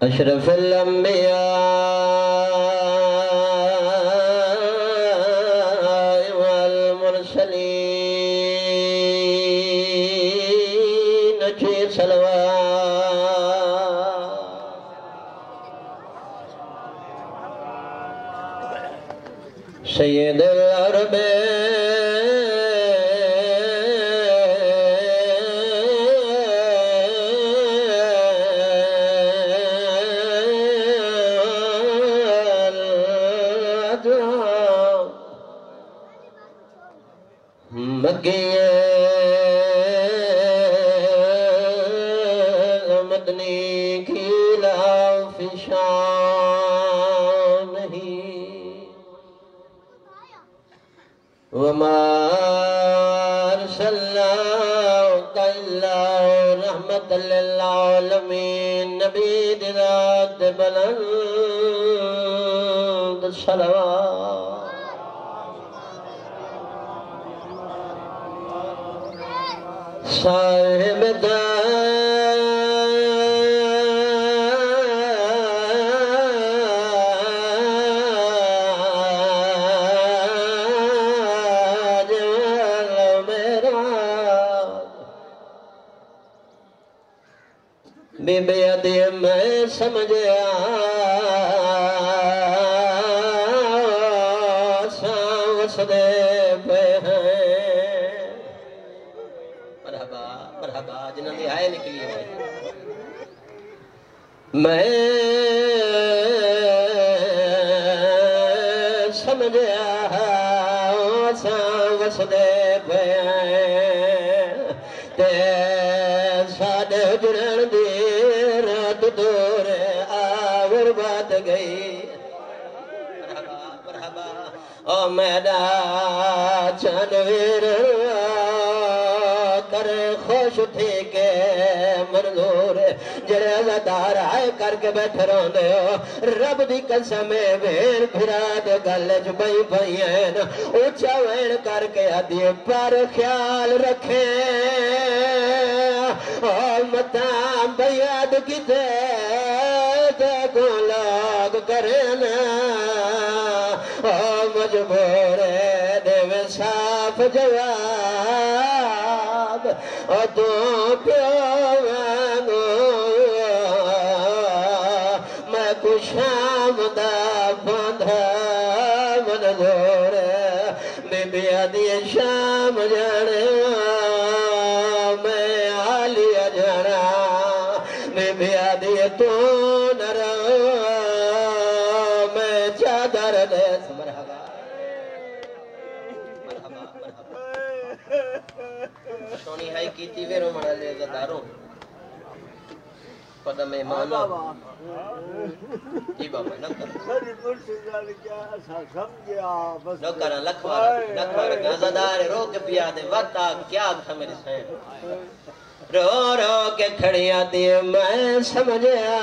أشرف الأنبياء والمرسلين جي صلوات سيد العرب مدنی کی لافشان ہی وما ارسلناک الا رحمت للعالمین نبی ذات بلند صلوات صاحب تاج والمیراج بے بیعتی میں سمجھیا سانس دے پہ ہیں مرحبا جنہوں نے آئے نکلی ہے میں سمجھیا سانس دے پہ تے ساڑھے جڑن دی رات دور آور بات گئی مرحبا او میڈا چانویر خوش تھی کہ منظور جڑے عزادار آئے کر کے بیٹھے رہن دے ہو رب دی قسم بھیر بھرا دے گلج بھئی بھئین اونچا وین کر کے آدھی پر خیال رکھیں اور مطام بیاد کی دے کو لوگ کرنا اور مجبور دے میں صاف جواب اور تو پیوانو میں کو شام دا بندھا منظور بی بی آدھی شام جانے میں آلیا جانا بی بی آدھی تو نرا میں چادر دیس مرحبا شونی ہائی کیتی ویرو مڑا لے زداروں پدہ مہمانوں جی بابا نہ کر نہ کرن لکھوارا زدار رو کے پیا دے وقت آگ کیا آگ تھا میری سین رو رو کے کھڑی آتی میں سمجھیا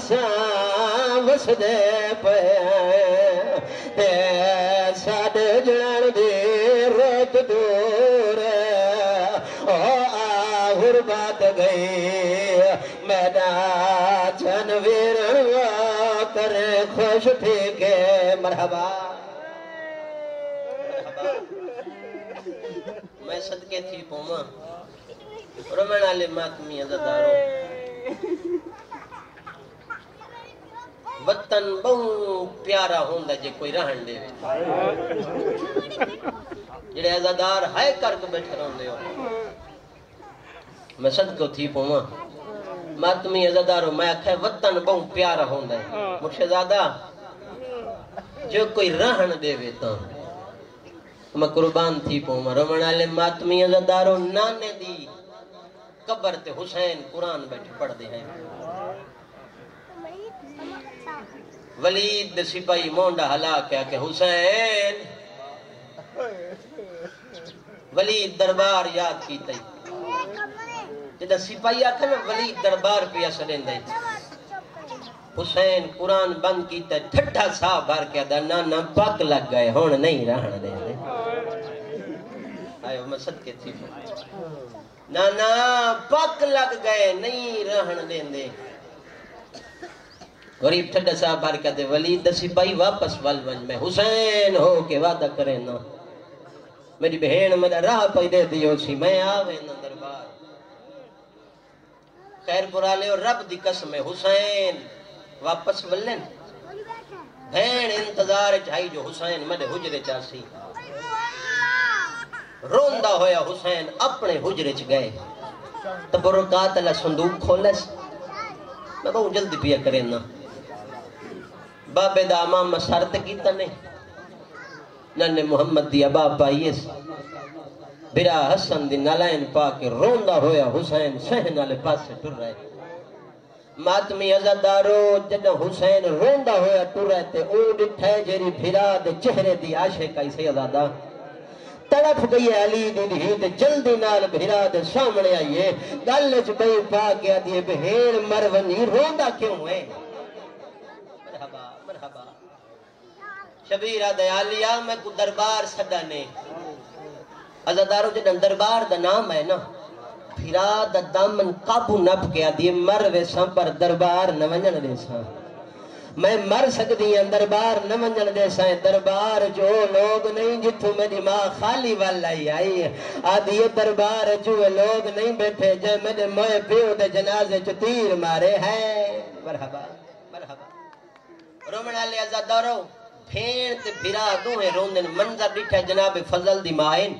سانس دے پہ تے ساڑھے جڑن دی روت دور آہر بات گئی میڈا چنویر کرے خوش تھی کہ مرحبا میں صدقے تھی پوما رمین آلے ماتمی عزداروں وطن بہو پیارا ہوندہ جے کوئی رہن دے جڑے عزادار ہائے کر کے بیٹھے رہن دے میں صدقو تھی پوما ماتمی عزاداروں میں اکھے وطن بہو پیارا ہوندہ ہے مجھے زیادہ جو کوئی رہن دے ویتا میں قربان تھی پوما رمن آلے ماتمی عزاداروں نانے دی قبر تے حسین قرآن بیٹھے پڑھ دے ہیں ولید سپاہی مونڈا ہلا کیا کہ حسین ولید دربار یاد کیتا ہی جدہ سپاہی آکھا نا ولید دربار پیا سڑیں دائی حسین قرآن بند کیتا ہے ٹھٹھا سا بھر کے دا نانا پاک لگ گئے ہون نہیں رہن دے دے آئے میں صدقے تھی نانا پاک لگ گئے نہیں رہن دے دے غریب ٹھٹھا سا بھر کے دے ولید دا سپاہی واپس والونج میں حسین ہو کے وعدہ کرے نا میری بہن مدہ راہ پہ دے دیو سی میں آوے نا دربار خیر برا لے اور رب دی قسم حسین واپس ولن بہن انتظار چاہی جو حسین مدے حجرے چاسی روندہ ہویا حسین اپنے حجرے چ گئے تبرکات اللہ صندوق کھولس میں بہو جلدی پیا کریں نا بابے دا امام مسارت کیتا نہیں ننے محمد دی ابا پائیس برا حسن دی نالائن پاک روندہ ہویا حسین سہن والے پاس سے ٹر رہے ماتمی عزادارو جدہ حسین روندہ ہویا ٹر رہے تے اون ڈٹھے جیری بھرا دے چہرے دی عاشقائی سے عزادہ تڑپ گئی علی دی تے جلدی نال بھرا دے سامنے آئیے گلچ بے پاک گیا دیئے بہیر مرونی روندہ کیوں ہے مرحبا مرحبا شبیرہ دیالیا میں کو دربار سڈانے عزادارو جدن دربار دا نام ہے نا پھرا دا دامن قابو نپ کیا دیئے مر ویساں پر دربار نونجن دیساں میں مر سکتی ہیں دربار نونجن دیساں دربار جو لوگ نہیں جتھو میری ماں خالی والا ہی آئی آدھی دربار جو لوگ نہیں بیٹھے جائے میرے موئے پیو دے جنازے چو تیر مارے ہیں مرحبا مرحبا رومنہ لے عزادارو پھین تے بھرا دوہیں روندن منظر ڈٹھا جناب فضل دی مائن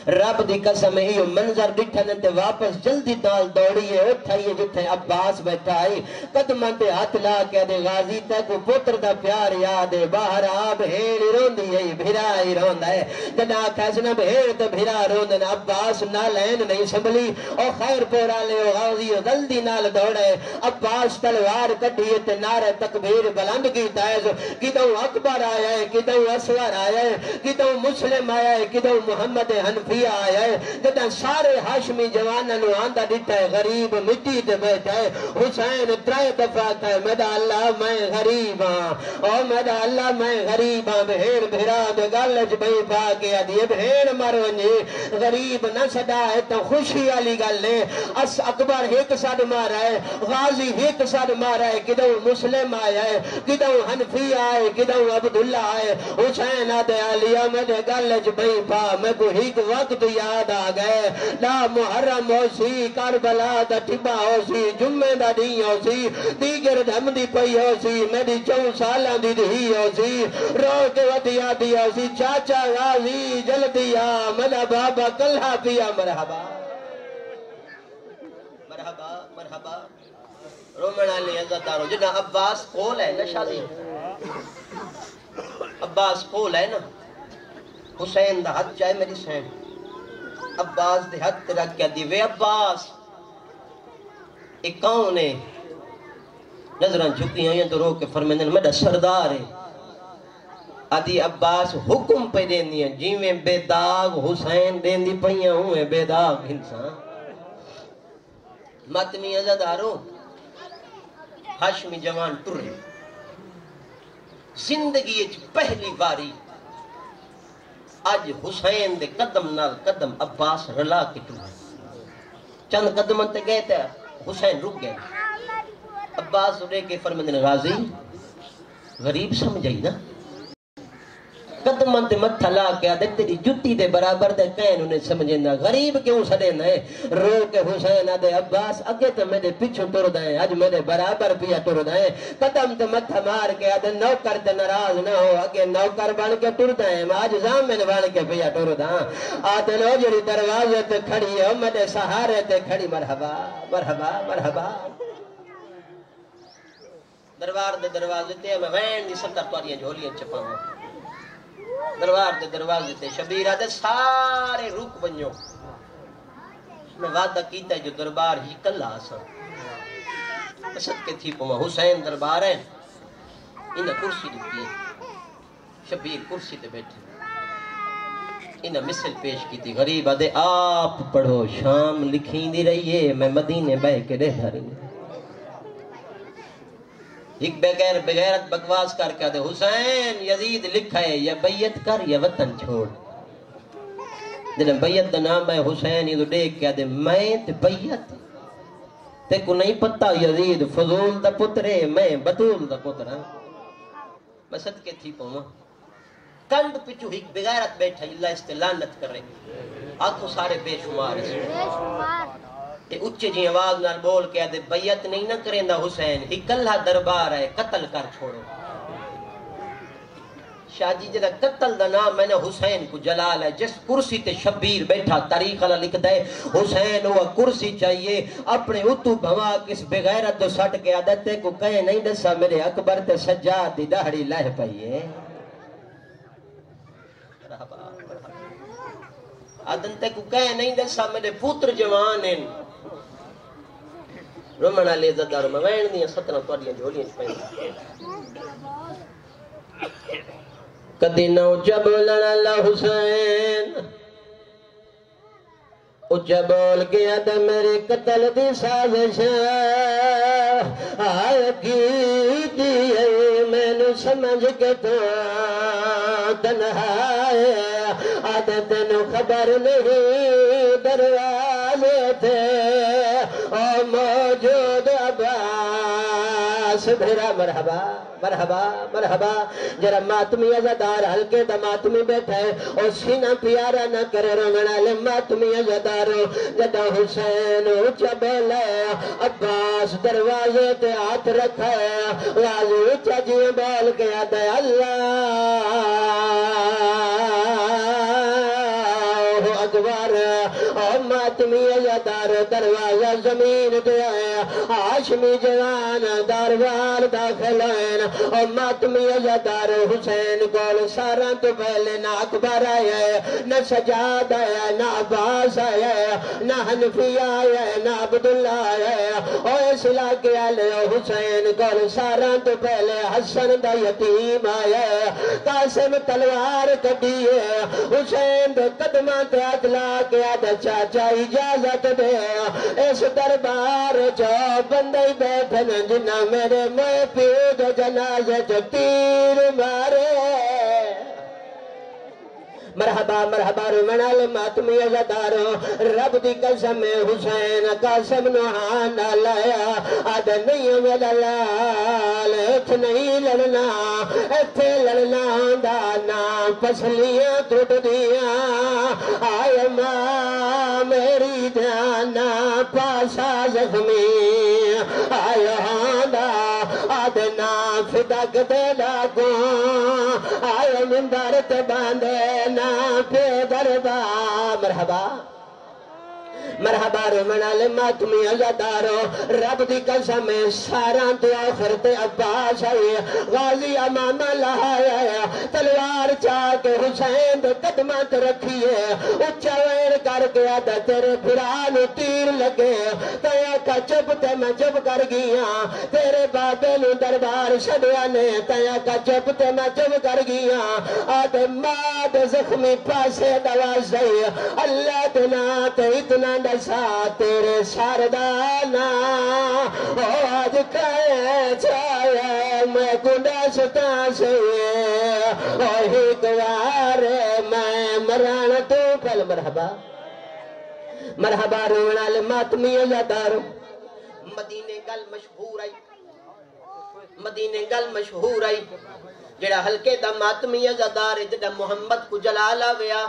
رب دی قسم ہے منظر ڈٹھن تے واپس جلدی دال دوڑیے اٹھائیے جتھے عباس بیٹھا آئی قدمان تے ہاتھ لا کے دے غازی تک پتر دا پیار یاد ہے باہر آب ہیڑی روندی ہے بھرا ہی روندہ ہے جنا کھیسنا بھیڑ تے بھرا روندن عباس نالین نہیں سنبھلی او خیر پورا لے او غازی جلدی نال دوڑے عباس تلوار کٹھیے تے نعرہ تکبیر بلند کی تائز کدوں اکبر آیا ہے کدوں اسور آیا ہے کدوں مسلم آیا ہے کدوں محمد حنفی آیا ہے جدہ سارے ہاشمی جواننو آندہ دیتا ہے غریب مٹی دے بیٹھا ہے حسین ترائے دفعہ کہا ہے مدہ اللہ میں غریب ہاں او مدہ اللہ میں غریب ہاں بہیر بھرا دے گالج بھئی پاکیا دیئے بہیر مرونی غریب نہ صدا ہے تو خوشی علی گل لے اس اکبر ایک ساتھ مارا ہے غازی ایک ساتھ مارا ہے کدھو مسلم آیا ہے کدھو حنفی آئے کدھو عبداللہ آئے حسین آدھے علیہ مدہ گالج بھئی پا میں کو ایک وقت یاد آ گئے نا محرم ہو سی کربلا دا ٹھبا ہو سی جمعہ دا دی ہو سی دیگر دھم دی پئی ہو سی میری 4 سالہ دی دی ہو سی رو کے ودیا دی ہو سی چاچا غازی جلدی آ منا بابا کلہا پیا مرحبا مرحبا مرحبا رومن علی عزتارو جنہ عباس قول ہے نا شادی عباس قول ہے نا حسین دا حد چاہے میری سین عباس دے حد تیرا کیا دی وے عباس ایک کون ہے نظران جھکی ہیں تو رو کے فرمیندن میرا سردار ہے آدھی عباس حکم پہ دین دیا جیویں بے داغ حسین دین دی پہیاں ہوئے بے داغ انسان ماتمی عزادارو ہاشمی جوان ٹرے زندگی پہلی باری آج حسین دے قدم نال قدم عباس رلا کے ٹوئے چند قدم انتے گئے تھے حسین رک گئے عباس اڑے کے فرمندن غازی غریب سمجھائی نا قدم انتے متھا لا کے آدھے تیری جتی دے برابر دے کہن انہیں سمجھیں غریب کیوں سڑے نئے رو کے حسین آدھے عباس اگے تو میرے پیچھو ٹر دائیں آج میرے برابر پیا ٹر دائیں قدم تے متھا مار کے آدھے نوکر تے ناراض نہ ہو اگے نوکر بن کے ٹر دائیں آج زامن بن کے پیا ٹر دائیں آدھے نو جڑی دروازے تے کھڑی ہے میرے سہارے تے کھڑی مرحبا مرحبا مرحبا دربار دے دروازے تے میں وین دی 70 توڑیاں جھولیاں چپاؤں دربار دے دروازے تے شبیرہ دے سارے روک بنیوں میں وعدہ کیتا ہے جو دربار ہی کل آسا پسند کے تھی پوما حسین دربار ہے انہیں کرسی دیتی ہے شبیر کرسی تے بیٹھے انہیں مثل پیش کی تھی غریب آدھے آپ پڑھو شام لکھیں دی رہیے میں مدینے بہ کے دے دھا رہی ایک بغیرت بکواس کر کے آدھے حسین یزید لکھا ہے یا بیعت کر یا وطن چھوڑ جنہیں بیعت دا نام ہے حسین یہ تو دیکھ کے آدھے میں تے بیعت تے کو نہیں پتہ یزید فضول دا پترے میں بطول دا پترہ میں صدقے تھی پہنوا کنڈ پچھو ایک بغیرت بیٹھا اللہ اس تے لعنت کر رہے آنکھوں سارے بے شمار تے اچھے جی آواز نال بول کے آدھے بیعت نہیں نہ کریں دا حسین ہی کلہ دربار ہے قتل کر چھوڑو شاہ جی جدہ قتل دا نام میں نے حسین کو جلال ہے جس کرسی تے شبیر بیٹھا تاریخ اللہ لکھ دے حسین ہوا کرسی چاہیے اپنے اتو بھوا کس بغیرت دو سٹ کے عادتے کو کہے نہیں دسا میرے اکبر تے سجاد دی داڑھی لہ پئیے عادتے کو کہے نہیں دسا میرے پوتر جوان ہیں رومنہ لے زدار میں وین دیا 17 توڑیاں جھولیاں چھپائیں کدی نہ اچھا بولنا اللہ حسین اچھا بول گیا تو میری قتل دی سازش آئے کی دیئے میں نے سمجھ کے تو تنہائے آدھے تینوں خبر نہیں دروازے تھے اور موجود عباس بھرا مرحبا مرحبا مرحبا جرا ماتمی ازادار ہلکے دا ماتمی بیٹھا ہے اور سینہ پیارا نہ کرے رنگنا لے ماتمی ازادار جدا حسین اچھا بولا ہے عباس دروازے تے ہاتھ رکھا ہے غازی اچھا جی بول کے آتا ہے اللہ اکبر اور ماتمی ازادار دروازہ زمین دے آیا ہاشمی جوان دروار داخل آئین اور ماتمی ازادار حسین کول سارا تو پہلے نہ اکبر آیا ہے نہ سجاد آیا ہے نہ عباس آیا ہے نہ حنفی آیا ہے نہ عبداللہ آیا ہے اور اس علاقے آلے حسین کول سارا تو پہلے حسن دا یتیم آیا ہے قاسم تلوار کٹی ہے حسین دے قدمات اطلاع کے آدھا چاچا اجازت دے اس دربار جو بندے بیٹھن جنہ میرے میں پیڑ جنازے جو تیر مارے مرحبا مرحبا رمنال ماتمی ازادارو رب دی قسم حسین قاسم نوحان لایا آدھا نہیں میرا لال ایتھ نہیں لڑنا ایتھے لڑنا دانا پسلیاں ٹوٹ دیا آئے ماں میری جانا پاسا زخمی آئے ہاندہ آدھنا فدق دے لاگوں آئے مندر تے باندھے پہ دربا مرحبا مرحبا رمنا لما تمہیں ازادارو رب دی قسم سارا تو آخر تے عباس آئے غازی امام اللہ آیا تلوار چاہ کے حسین دے قدمات رکھیے اچھا ویر کر کے آدھا تیرے بھرانو تیر لگے تیا کا چپ تے میں چپ کر گیا تیرے بابے نو دربار شدیانے تیا کا چپ تے میں چپ کر گیا آدھے ماد زخمی پاسے دواز دے اللہ تنا تے اتنا دسا تیرے ساردانا آج کھائے چاہے میں گنڈا ستا سے وہی دوارے میں مران تو پہل مرحبا مرحبا رونا لماتمی ازادارو مدینے گل مشہور آئی مدینے گل مشہور آئی جڑا ہلکے دا ماتمی ازادار جڑا محمد کو جلالا ویا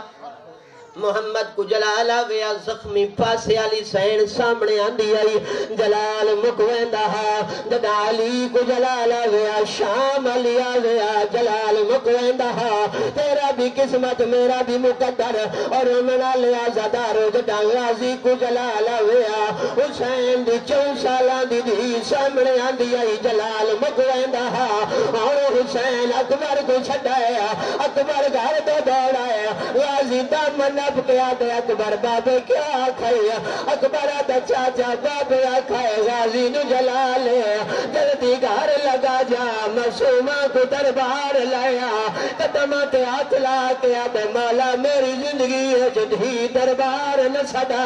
محمد کو جلال آویا زخمی پاسے علی سین سامنے آندی آئی جلال مکویندہ جدا علی کو جلال آویا شام علی آویا جلال مکویندہ تیرا بھی قسمت میرا بھی مقدر اور منا لیا زدارو جدا غازی کو جلال آویا حسین دی 4 سالہ دی دی سامنے آندی آئی جلال مکویندہ اور حسین اکبر کو چھڑایا اکبر گھر تو دوڑایا غازی دامنہ ٹپ کے آدھے اکبر بابے کیا کھائی اکبر آدھا چاچا بابے آکھائے غازی نو جلا لے جلدی گھر لگا جا معصومہ کو دربار لایا قدمہ تے ہاتھ لا کے آدھے مولا میری زندگی ہے جدھی دربار نہ صدا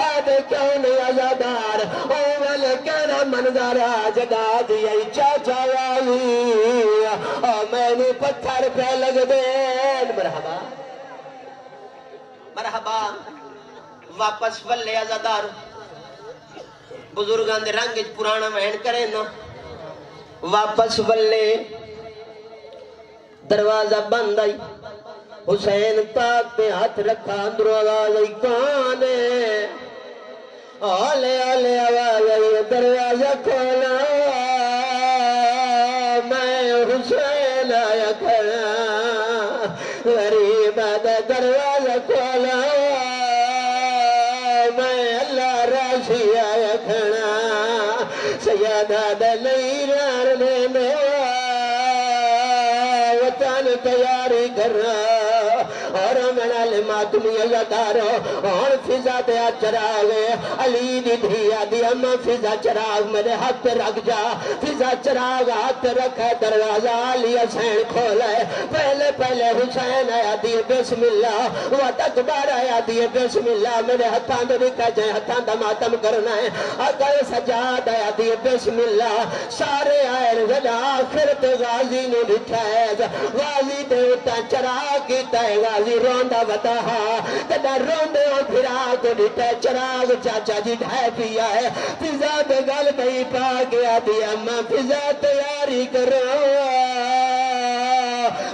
آدھے کیوں نہیں عزادار او والے کہنا منظرہ جگہ دیا چاچا والی او میں نے پتھر پہ لگ دین مرحبا مرحبا واپس والے عزادار بزرگان دے رنگ پرانا مہن کریں نا واپس والے دروازہ بند آئی حسین تاک پہ ہاتھ رکھا اندر آواز آئی کون ہے آلے آلے آواز آئی دروازہ کھولا میں حسین آیا کھڑا غریب آدھا دروازہ کھولا میں اللہ راضی آیا کھڑا سیادہ دا نہیں رہنے میں وطن تیاری کر رہا اور منا لے ماتمی عزادارو اور فضا دیا چراغ علی دی دھیا دی اما فضا چراغ میرے ہاتھ پہ رکھ جا فضا چراغ ہاتھ پہ رکھا دروازہ علی حسین کھولا ہے پہلے حسین آیا دیئے بسم اللہ وقت اکبر آیا دیئے بسم اللہ میرے ہتھان دے نکا جائے ہتھان دا ماتم کرنا ہے اگر سجاد آیا دیئے بسم اللہ سارے آئے رجا آخر تے غازی نو لٹھا ہے غازی تے اتا چراغ کیتا ہے غازی روندہ بتاہا تینا روندے ہو پھرا کو لٹھا چراغ چاچا جی ڈھائے پیا ہے فضا دے گل بھئی پا گیا دی اما فضا تیاری کرو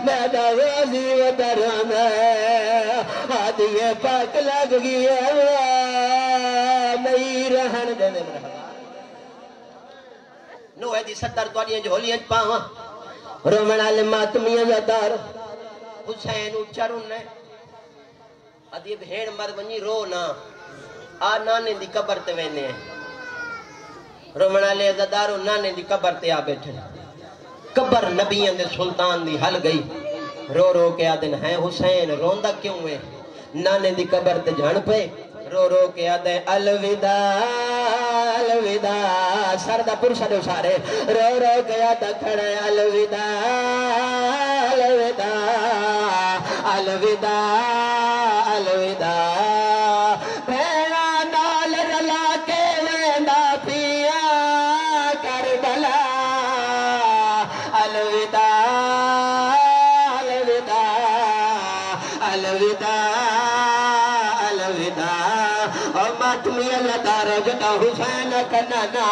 میں دا غازی و درم ہے آدھیے پاک لگ گیا نہیں رہن دے مرحبا نو ہے دی ستر توڑیاں جھولیاں پاواں رومن آلے ماتمی عزادار حسین اچھرون نے ادھی بھیڑ مرد ونی رو نا آ نانے دی قبر تے وینے ہیں رومن آلے عزادارو نانے دی قبر تے آ بیٹھے قبر نبیان دے سلطان دی حل گئی رو رو کے آدن ہے حسین روندہ کیوں ہے نانے دی قبر تے جھان پہ رو رو کے آدھے الوداع الوداع سردہ پرسا دو سارے رو رو کے آدھے کھڑے الوداع الوداع الوداع الوداع پیڑا نال رلا کے ویندہ پیا کربلا الوداع الوداع الوداع ماتمی اللہ دارو جتا حسین کنانا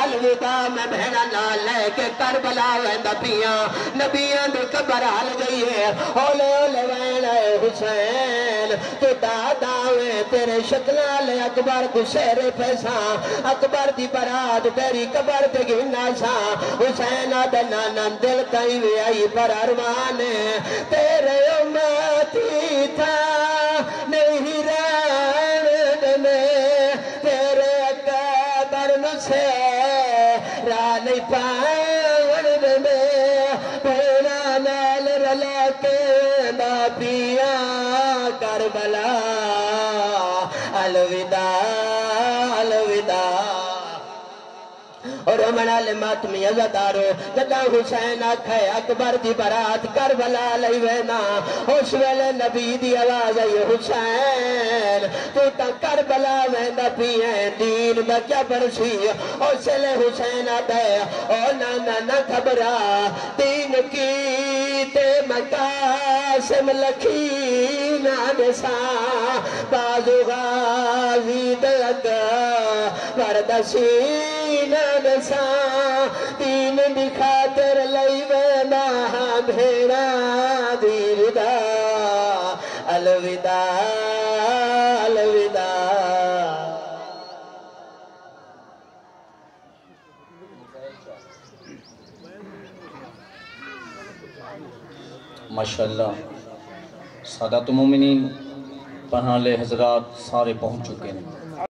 الوداع میں بہنا نہ لے کے کربلا ویندہ پیاں نبیان دے قبر حل گئی ہے اولے اولے وینا ہے حسین تو داداویں تیرے شکلہ لے اکبر کو سیرے پیسا اکبر دی برات تیری قبر پہ گھنا سا حسین آدھنا دل کئی وی آئی پر اروانے تیرے امتی تھا نہیں رہن میں تیرے اکبر نسے راہ نہیں پاون میں پینا نال رلا کے نا پیا کربلا الوداع الوداع اور منال ماتمی عزادارو جدا حسین آکھائے اکبر دی برات کربلا لئی وینا اس ویلے نبی دی آواز آئی حسین تو تا کربلا وینا پیئے دین دا کیا برسی اس لے حسین آدھے او نانا خبرا دین کی تے مقاسم لکھی نانسا بازو غازی دلگا پردسین نسا دین دی خاطر لئی وینا بھیڑا دیردہ الوداع الوداع ماشاءاللہ سادات مومنین پناہ لے حضرات سارے پہنچ چکے ہیں